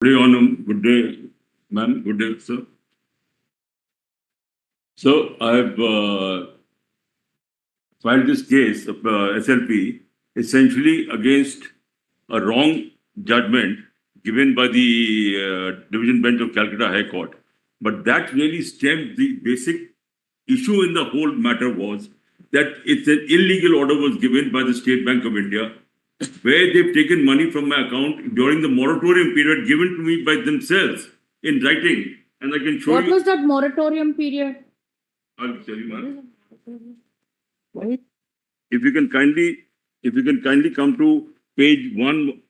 Good day, Onam. Good day, ma'am. Good day, sir. So I've filed this case of SLP essentially against a wrong judgment given by the Division Bench of Calcutta High Court. But that really stemmed the basic issue in the whole matter was that it's an illegal order was given by the State Bank of India where they've taken money from my account during the moratorium period given to me by themselves in writing. And I can show What you. was that moratorium period? I'll tell you, ma'am. If you can kindly come to page 1.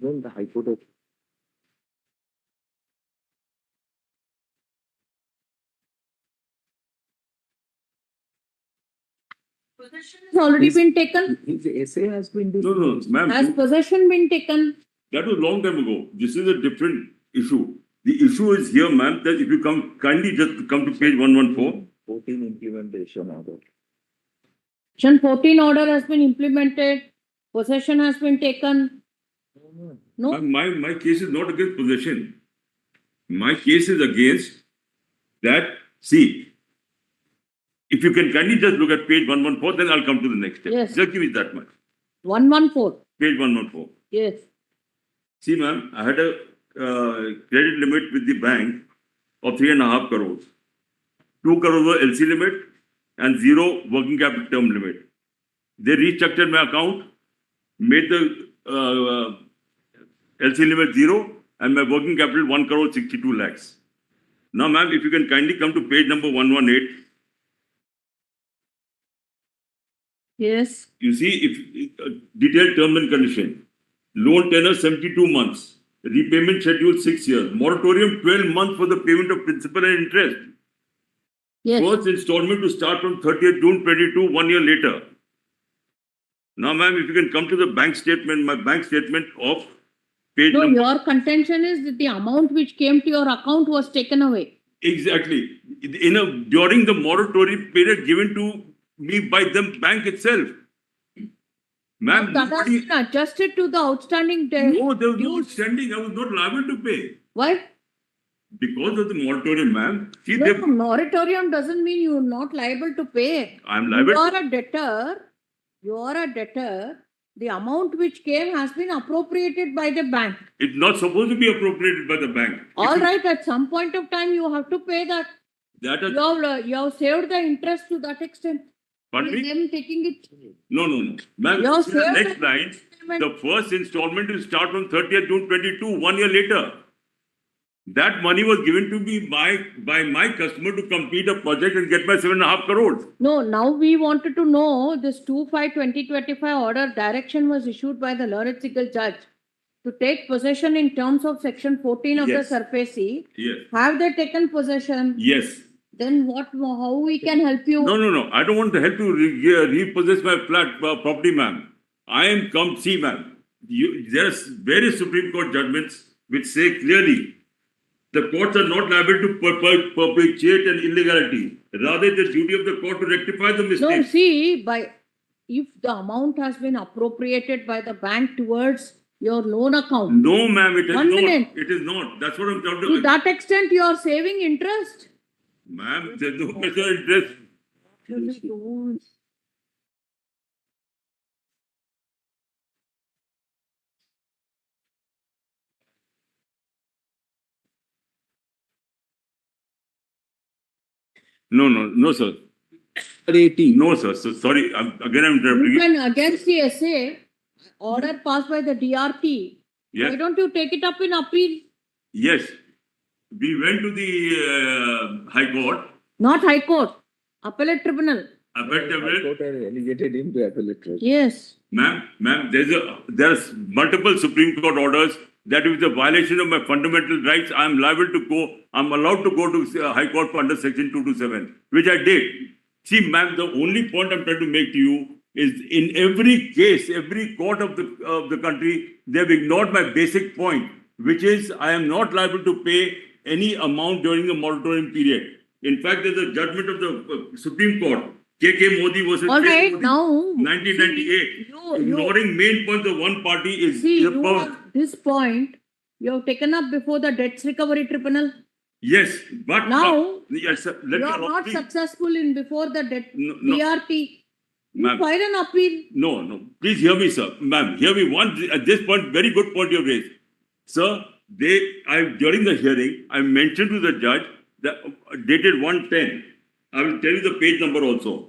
When the High Court Possession has already been taken. his essay has been No, ma'am. Has possession been taken? That was a long time ago. This is a different issue. The issue is here, ma'am, that if you kindly just come to page 114. 14 implementation order. Section 14 order has been implemented. Possession has been taken. No. My case is not against possession. My case is against that. See, if you can kindly just look at page 114, then I'll come to the next step. Yes. Just give me that much. 114. Page 114. Yes. See, ma'am, I had a credit limit with the bank of 3.5 crores. 2 crores was LC limit and 0 working capital term limit. They restructured my account, made the LC limit 0 and my working capital 1 crore 62 lakhs. Now, ma'am, if you can kindly come to page number 118. Yes. You see, if detailed term and condition, loan tenor 72 months, repayment schedule 6 years, moratorium 12 months for the payment of principal and interest. Yes. First installment to start from 30th June 22, 1 year later. Now, ma'am, if you can come to the bank statement, my bank statement of page No, number. your contention is that the amount which came to your account was taken away. Exactly. During the moratorium period given to me by the bank itself. Ma'am, That has been adjusted to the outstanding debt. no, there was no dues. outstanding. I was not liable to pay. Why? Because of the moratorium, ma'am. See, No, moratorium doesn't mean you're not liable to pay. I'm liable. You are a debtor. You are a debtor. The amount which came has been appropriated by the bank. It's not supposed to be appropriated by the bank. All right, at some point of time, you have to pay that. That is, You have saved the interest to that extent. pardon me? Them taking it. No. Ma'am, You have see the saved next the line, payment. the first installment will start from 30th June 22, 1 year later. That money was given to me by my customer to complete a project and get my 7.5 crores. No, now we wanted to know this 2/5/2025 order direction was issued by the learned single judge to take possession in terms of section 14 of the Yes. SURFACE. Yes. Have they taken possession? Yes. Then how we can help you? No. I don't want to help you repossess my flat property, ma'am. I am come, see, ma'am. There are various Supreme Court judgments which say clearly the courts are not liable to perpetuate an illegality. Rather, the duty of the court to rectify the mistake. No, see, if the amount has been appropriated by the bank towards your loan account, No, ma'am, it is One not. minute. It is not. That's what I'm trying to to. that extent you are saving interest. Ma'am, there's no special interest. No, sir. 18. No, sir. So sorry. I'm interrupting you. Even against the essay, order passed by the DRT, Yes. why don't you take it up in appeal? Yes. We went to the High Court. Not High Court, Appellate Tribunal. High Court has relegated him to appellate tribunal. Yes. Ma'am, there's multiple Supreme Court orders that if it's a violation of my fundamental rights, I'm allowed to go to High Court for under Section 227, which I did. See, ma'am, the only point I'm trying to make to you is in every case, every court of the country, they've ignored my basic point, which is I am not liable to pay any amount during the moratorium period. In fact, there's a judgment of the Supreme Court KK Modi versus All K. right, Modi, now. 1998. You, Ignoring main points of one party is see, a you power. have this point, you have taken up before the debts recovery tribunal. Yes, but Now, yes, sir, let you me are allow- not please. successful in before the debt, No, DRT. You Ma'am. file an appeal. No. Please hear me, sir. Ma'am, hear me. At this point, very good point you have raised. Sir, during the hearing, I mentioned to the judge that dated 110. I will tell you the page number also.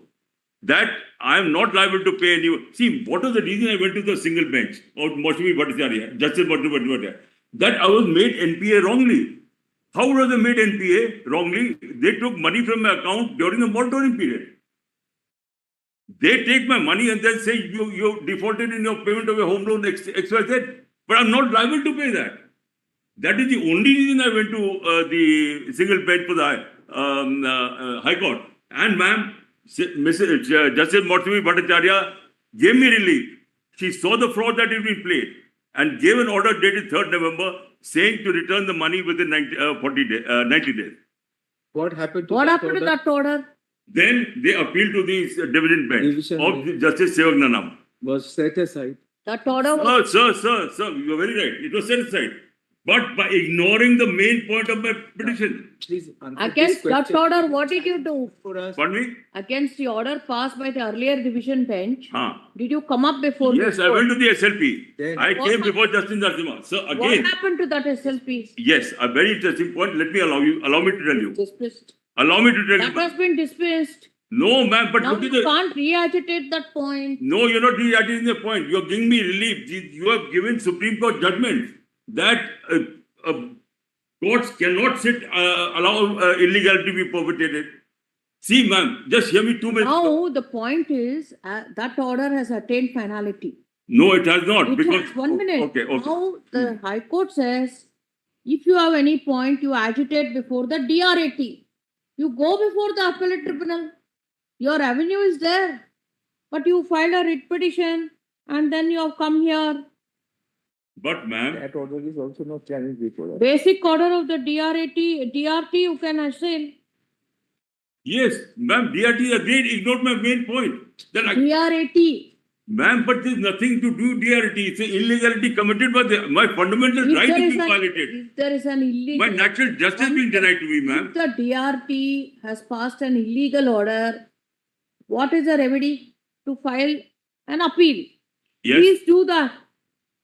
That I am not liable to pay any. See, what was the reason I went to the single bench of Moshmi Bhattacharya, Justice Moshmi Bhattacharya? That I was made NPA wrongly. How was I made NPA wrongly? They took money from my account during the moratorium period. They take my money and then say you defaulted in your payment of a home loan XYZ. But I'm not liable to pay that. That is the only reason I went to the single bench for the High Court. And ma'am, Justice Moshmi Bhattacharya gave me relief. She saw the fraud that had been played and gave an order dated 3rd November saying to return the money within 90 days. What happened to What that happened to order? that order? Then they appealed to the division bench Division of bench. Justice Sevak Nanam. Was set aside. That order was, Sir, you are very right. It was set aside. But by ignoring the main point of my petition. Please answer against this that question. order, what did you do? For us. Pardon me? Against the order passed by the earlier division bench, Huh. did you come up before? Yes, I went to the SLP. Then- I What came hap- before Justice Narasimha. So What again, happened to that SLP? yes, a very interesting point. Let me allow me to tell you. Dismissed. Allow me to tell That you. has been dismissed. No, ma'am, but Now look at you the. can't re-agitate that point. No, you're not re-adding the point. You're giving me relief. You have given Supreme Court judgment that courts cannot allow illegality to be perpetrated. See, ma'am, just hear me 2 minutes. Now the point is that order has attained finality. No, it has not. It because has 1 minute. Okay. Now the High Court says, if you have any point, you agitate before the DRAT. You go before the appellate tribunal. Your avenue is there. But you file a writ petition and then you have come here. But, ma'am, That order is also not challenged before us. Basic order of the DRT you can assail. yes, ma'am, DRT agreed, ignored my main point. DRAT. Ma'am, but there's nothing to do DRT. It's an illegality committed by my fundamental right is being violated. If there is an illegal... My natural justice being denied to me, ma'am. If the DRT has passed an illegal order, what is the remedy? To file an appeal. Yes, Please do that.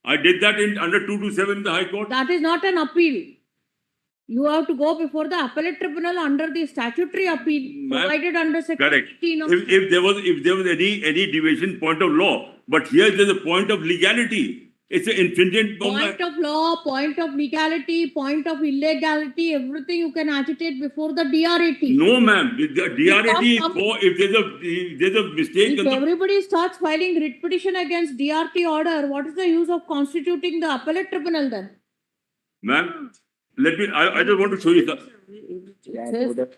I did that under 227 in the High Court. That is not an appeal. You have to go before the appellate tribunal under the statutory appeal Ma'am, provided under section correct. 18 of... If there was any deviation point of law, but here there's a point of legality. It's an infringement on my... Point of law, point of legality, point of illegality, everything you can agitate before the DRAT. No, ma'am. The DRAT is come- for if there's a mistake. If everybody starts filing writ petition against DRT order, what is the use of constituting the appellate tribunal then? Ma'am, let me. I just want to show you the. It That says- order.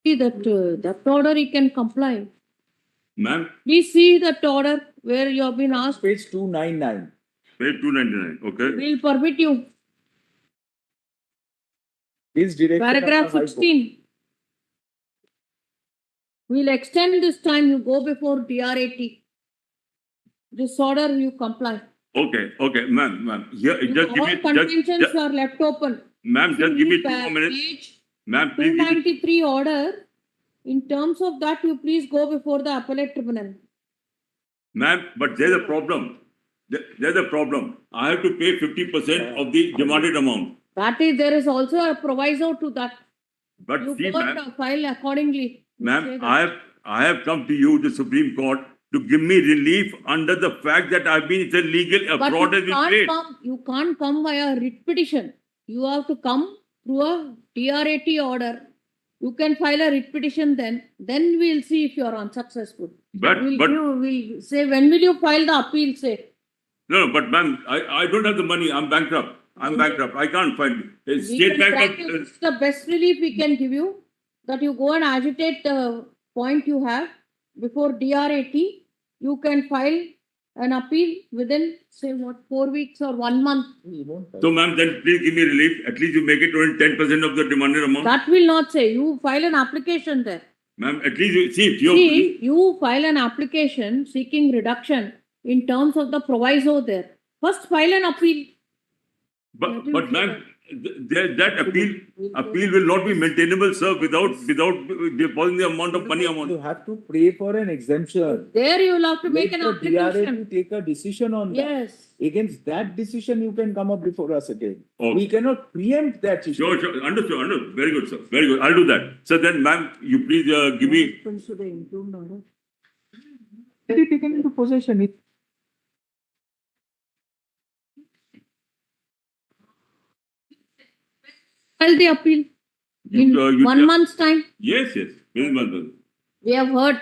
See that order he can comply. Ma'am, Please see that order where you have been asked. Page 299. page 299. Okay. We'll permit you. This direction of Paragraph the High Court. 16. We'll extend this time. You go before DRAT. This order you comply. Okay, ma'am. Here, just give All me. contentions are left open. Ma'am, just give me 2 more minutes. Page Ma'am, please give me. 293 order. In terms of that, you please go before the appellate tribunal. Ma'am, but there's a problem. There's a problem. I have to pay 50% of the demanded amount. That is, there is also a proviso to that. But You see, go ma'am, and file accordingly. You say ma'am, that. I have come to you, the Supreme Court, to give me relief under the fact that it's a legal But fraud has you been can't played. come. You can't come via writ petition. You have to come through a DRAT order. You can file a writ petition then. Then we'll see if you are unsuccessful. But We'll say, when will you file the appeal, say? no, but ma'am, I don't have the money. I'm bankrupt. I can't find it. We State can Bank track of, it. It's the best relief we can give you, that you go and agitate the point you have before DRAT, you can file an appeal within, say, what, 4 weeks or 1 month. He won't have. So, ma'am, then please give me relief. At least you make it only 10% of the demanded amount. That will not say. You file an application there. Ma'am, at least you see if you See, you file an application seeking reduction in terms of the proviso there. First, file an appeal. but ma'am, that appeal will not be maintainable, sir, without depositing the amount of money amount. You have to pray for an exemption. There you will have to make Let an the DRA application. to take a decision on that. Yes. Against that decision, you can come up before us again. Okay. We cannot preempt that issue. Sure. Understood. Very good, sir. Very good. I'll do that. So then, ma'am, you please give me. Very taken into possession. File the appeal in you- 1 month's time. Yes. Within 1 month. We have heard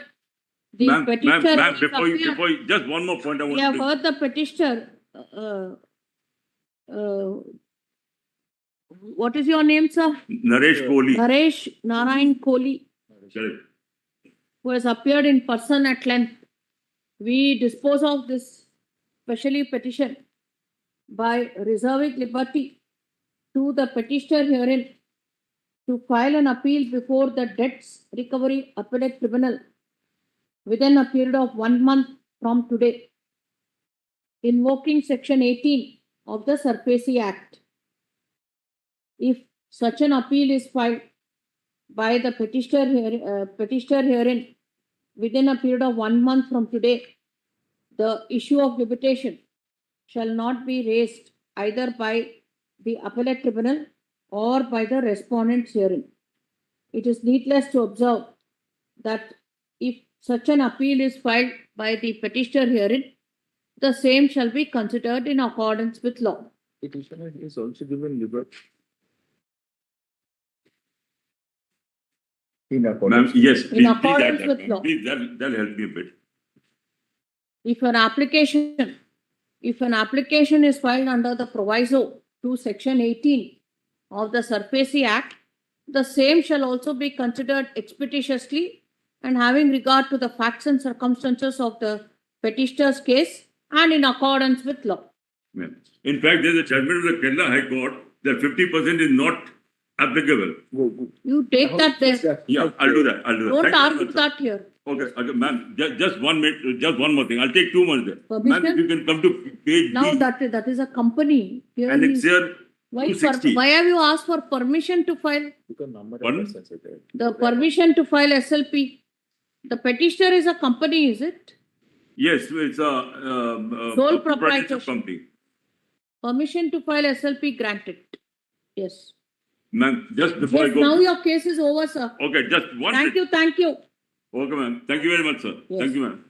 the Ma'am, petitioner. before you, just one more point I want We to have make. heard the petitioner. What is your name, sir? Naresh Kohli. Naresh Narayan Kohli, Correct. who has appeared in person at length. We dispose of this specially petition by reserving liberty to the petitioner herein to file an appeal before the Debts Recovery Appellate Tribunal within a period of 1 month from today, invoking Section 18 of the SARFAESI Act. If such an appeal is filed by the petitioner herein within a period of 1 month from today, the issue of limitation shall not be raised either by the appellate tribunal or by the respondents herein. It is needless to observe that if such an appeal is filed by the petitioner herein, the same shall be considered in accordance with law. Petitioner is also given liberty. In Ma'am, accordance. yes, please add accordance that, with ma'am. law. Please, that'll help me a bit. If an application is filed under the proviso to Section 18 of the SARFAESI Act, the same shall also be considered expeditiously and having regard to the facts and circumstances of the petitioner's case and in accordance with law. Yeah. In fact, there's a judgment of the Kerala High Court that 50% is not applicable. You take that there. Yeah, I'll do that. Don't Thank you very argue much, sir. that here. Okay, ma'am, just 1 minute, just one more thing. I'll take 2 months there. Permission? Ma'am, if you can come to page Now B, that is a company. Here annexure why 260. have you asked for permission to file? Because number of Pardon? persons are there. The permission to file SLP. The petitioner is a company, is it? Yes, it's a Sole proprietorship proprietorship. company. Permission to file SLP granted. Yes. Ma'am, just before Yes, I go. now your case is over, sir. Okay, just one Thank minute. you. Okay, ma'am. Thank you very much, sir. Yes. Thank you, ma'am.